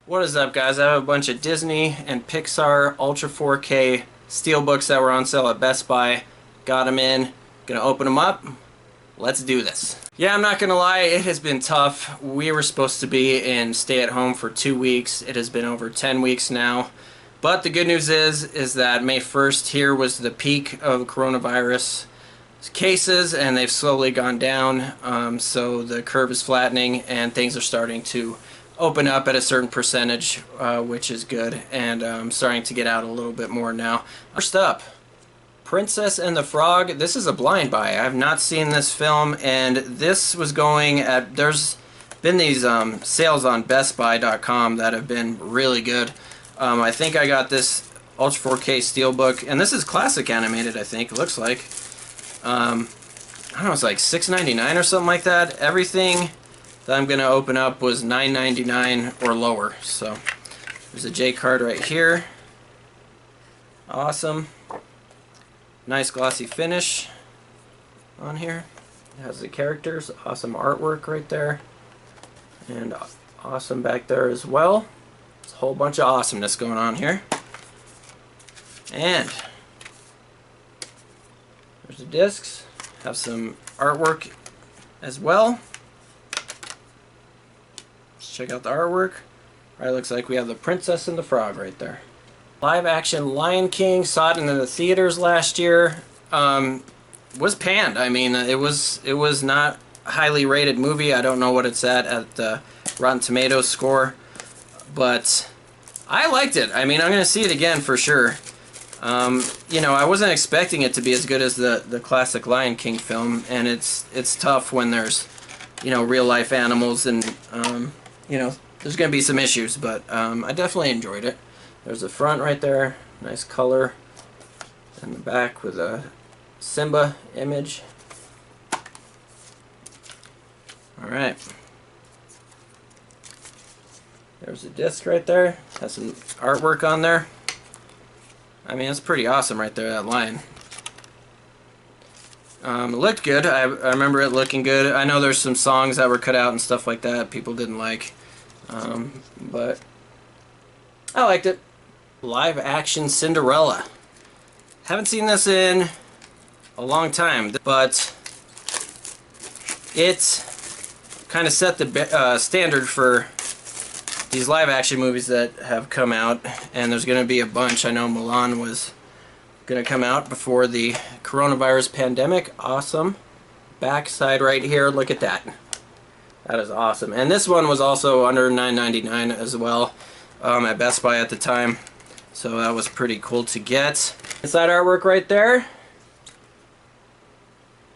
What is up, guys? I have a bunch of Disney and Pixar Ultra 4K Steelbooks that were on sale at Best Buy. Got them in. Gonna open them up. Let's do this. Yeah, I'm not gonna lie, it has been tough. We were supposed to be in stay-at-home for 2 weeks. It has been over 10 weeks now. But the good news is that May 1st here was the peak of coronavirus cases, and they've slowly gone down. So the curve is flattening, and things are starting to open up at a certain percentage, which is good, and starting to get out a little bit more now. First up, Princess and the Frog. This is a blind buy. I have not seen this film, and this was going at, there's been these sales on bestbuy.com that have been really good. I think I got this Ultra 4K Steelbook, and this is classic animated, I think, it looks like. I don't know, it's like $6.99 or something like that. Everything that I'm going to open up was $9.99 or lower. So there's a J card right here. Awesome. Nice glossy finish on here. It has the characters. Awesome artwork right there. And awesome back there as well. There's a whole bunch of awesomeness going on here. And there's the discs. Have some artwork as well. Let's check out the artwork. Right, looks like we have the Princess and the Frog right there. Live action Lion King. Saw it in the theaters last year. Was panned. I mean, it was not a highly rated movie. I don't know what it's at the Rotten Tomatoes score, but I liked it. I mean, I'm gonna see it again for sure. You know, I wasn't expecting it to be as good as the classic Lion King film, and it's tough when there's, you know, real life animals, and you know, there's gonna be some issues, but I definitely enjoyed it. There's the front right there, nice color, and the back with a Simba image. All right, there's the disc right there. Has some artwork on there. I mean, it's pretty awesome right there, that line. It looked good. I remember it looking good. I know there's some songs that were cut out and stuff like that people didn't like. But I liked it. Live action Cinderella. Haven't seen this in a long time, but it kind of set the standard for these live action movies that have come out, and there's going to be a bunch. I know Mulan was going to come out before the coronavirus pandemic. Awesome. Backside right here, look at that. That is awesome. And this one was also under $9.99 as well at Best Buy at the time, so that was pretty cool to get. Inside artwork right there.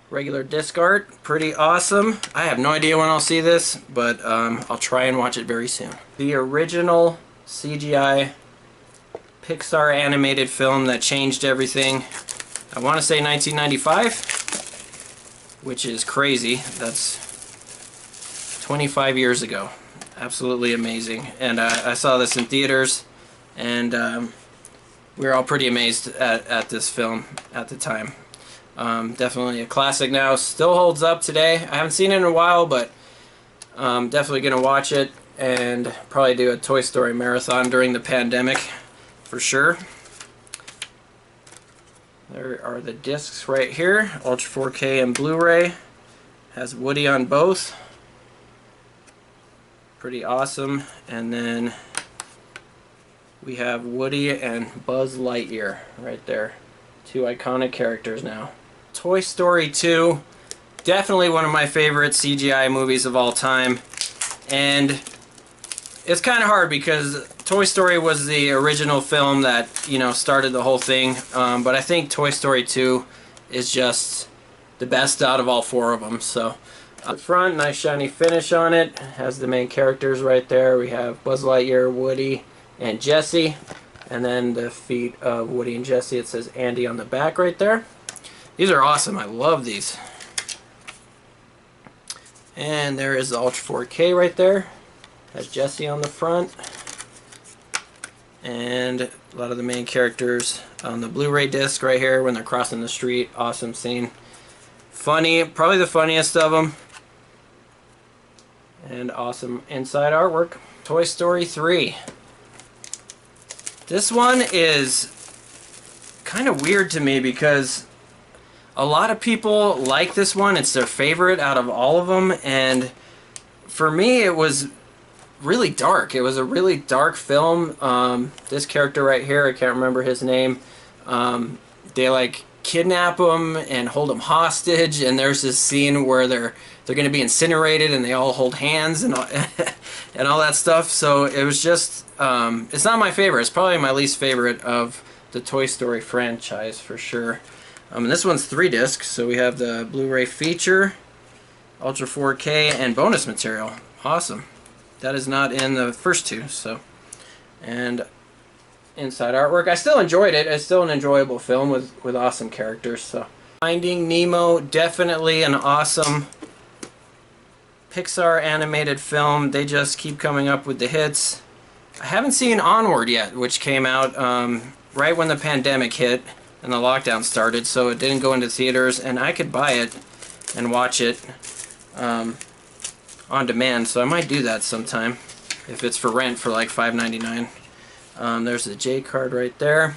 Regular disc art, pretty awesome. I have no idea when I'll see this, but I'll try and watch it very soon. The original CGI Pixar animated film that changed everything. I want to say 1995, which is crazy. That's 25 years ago. Absolutely amazing. And I saw this in theaters, and we were all pretty amazed at this film at the time. Definitely a classic now. Still holds up today. I haven't seen it in a while, but definitely going to watch it and probably do a Toy Story marathon during the pandemic for sure. There are the discs right here. Ultra 4K and Blu-ray. Has Woody on both. Pretty awesome. And then we have Woody and Buzz Lightyear right there. Two iconic characters now. Toy Story 2, definitely one of my favorite CGI movies of all time, and it's kind of hard because Toy Story was the original film that, you know, started the whole thing, but I think Toy Story 2 is just the best out of all four of them. So the front, nice shiny finish on it, has the main characters right there. We have Buzz Lightyear, Woody, and Jessie. And then the feet of Woody and Jessie, it says Andy on the back right there. These are awesome. I love these. And there is the Ultra 4K right there. Has Jessie on the front. And a lot of the main characters on the Blu-ray disc right here when they're crossing the street. Awesome scene. Funny. Probably the funniest of them. and awesome inside artwork. Toy Story 3. This one is kind of weird to me because a lot of people like this one. It's their favorite out of all of them, and for me it was really dark. It was a really dark film. This character right here, I can't remember his name, they like kidnap him and hold him hostage, and there's this scene where they're going to be incinerated and they all hold hands and all, and all that stuff. So it was just it's not my favorite. It's probably my least favorite of the Toy Story franchise for sure. And this one's 3 discs, so we have the Blu-ray feature, Ultra 4K, and bonus material. Awesome. That is not in the first 2. So, and inside artwork. I still enjoyed it. It's still an enjoyable film with awesome characters. So, Finding Nemo, definitely an awesome Pixar animated film. They just keep coming up with the hits. I haven't seen Onward yet, which came out right when the pandemic hit and the lockdown started, so it didn't go into theaters, and I could buy it and watch it on demand, so I might do that sometime if it's for rent for like $5.99. There's the J card right there.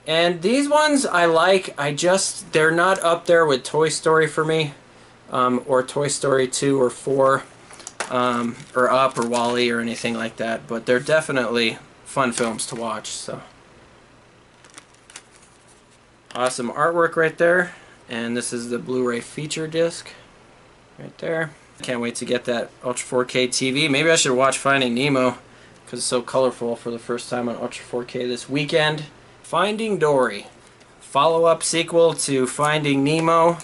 And these ones I like. They're not up there with Toy Story for me, or Toy Story 2 or 4, or Up or Wall-E or anything like that, but they're definitely fun films to watch. So awesome artwork right there, and this is the Blu-ray feature disc right there. Can't wait to get that Ultra 4K TV. Maybe I should watch Finding Nemo because it's so colorful for the first time on Ultra 4K this weekend. Finding Dory, follow-up sequel to Finding Nemo.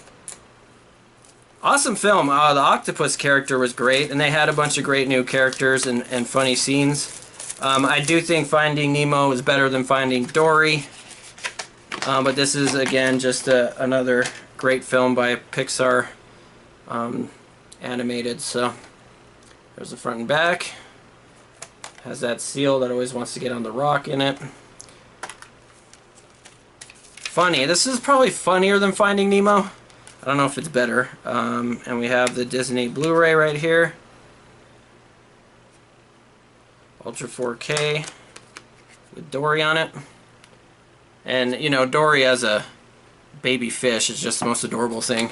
Awesome film. The octopus character was great, and they had a bunch of great new characters and funny scenes. I do think Finding Nemo is better than Finding Dory, but this is again just another great film by Pixar, animated. So there's the front and back. Has that seal that always wants to get on the rock in it. Funny. This is probably funnier than Finding Nemo. I don't know if it's better. And we have the Disney Blu-ray right here. Ultra 4K with Dory on it. And, you know, Dory as a baby fish is just the most adorable thing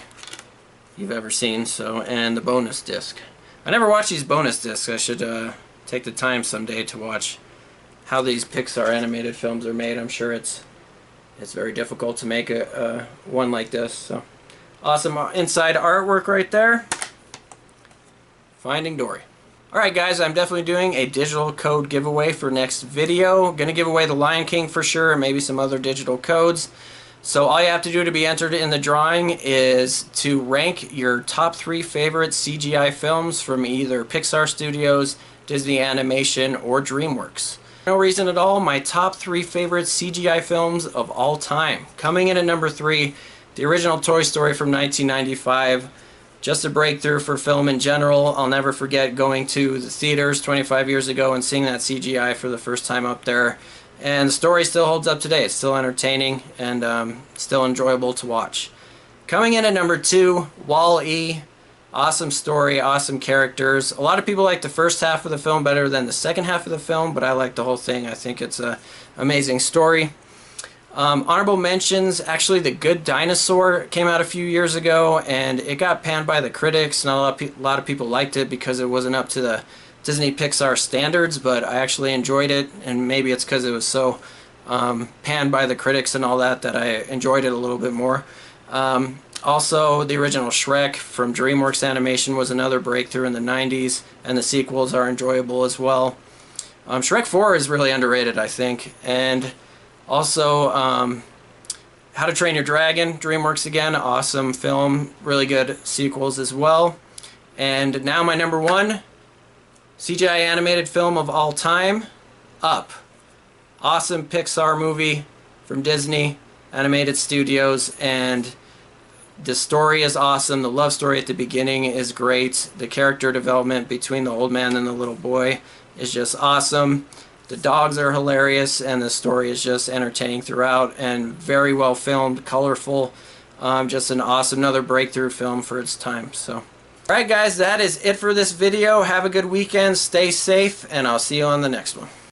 you've ever seen. So, and the bonus disc. I never watched these bonus discs. I should take the time someday to watch how these Pixar animated films are made. I'm sure it's very difficult to make a one like this. So awesome inside artwork right there. Finding Dory. Alright guys, I'm definitely doing a digital code giveaway for next video. Gonna give away the Lion King for sure, and maybe some other digital codes. So all you have to do to be entered in the drawing is to rank your top 3 favorite CGI films from either Pixar Studios, Disney Animation, or DreamWorks. No reason at all, my top 3 favorite CGI films of all time. Coming in at number 3, the original Toy Story from 1995. Just a breakthrough for film in general. I'll never forget going to the theaters 25 years ago and seeing that CGI for the first time up there. And the story still holds up today. It's still entertaining and still enjoyable to watch. Coming in at number 2, Wall-E. Awesome story, awesome characters. A lot of people like the first half of the film better than the second half of the film, but I like the whole thing. I think it's an amazing story. Honorable mentions, actually The Good Dinosaur came out a few years ago, and it got panned by the critics. Not a lot of people liked it because it wasn't up to the Disney Pixar standards, but I actually enjoyed it, and maybe it's because it was so panned by the critics and all that I enjoyed it a little bit more. Also, the original Shrek from DreamWorks Animation was another breakthrough in the 90s, and the sequels are enjoyable as well. Shrek 4 is really underrated, I think. And also, How to Train Your Dragon, DreamWorks again, awesome film, really good sequels as well. And now my number 1 CGI animated film of all time, Up. Awesome Pixar movie from Disney Animated Studios, and the story is awesome. The love story at the beginning is great. The character development between the old man and the little boy is just awesome. The dogs are hilarious, and the story is just entertaining throughout and very well filmed, colorful. Just an awesome, another breakthrough film for its time. So Alright guys, that is it for this video. Have a good weekend, stay safe, and I'll see you on the next one.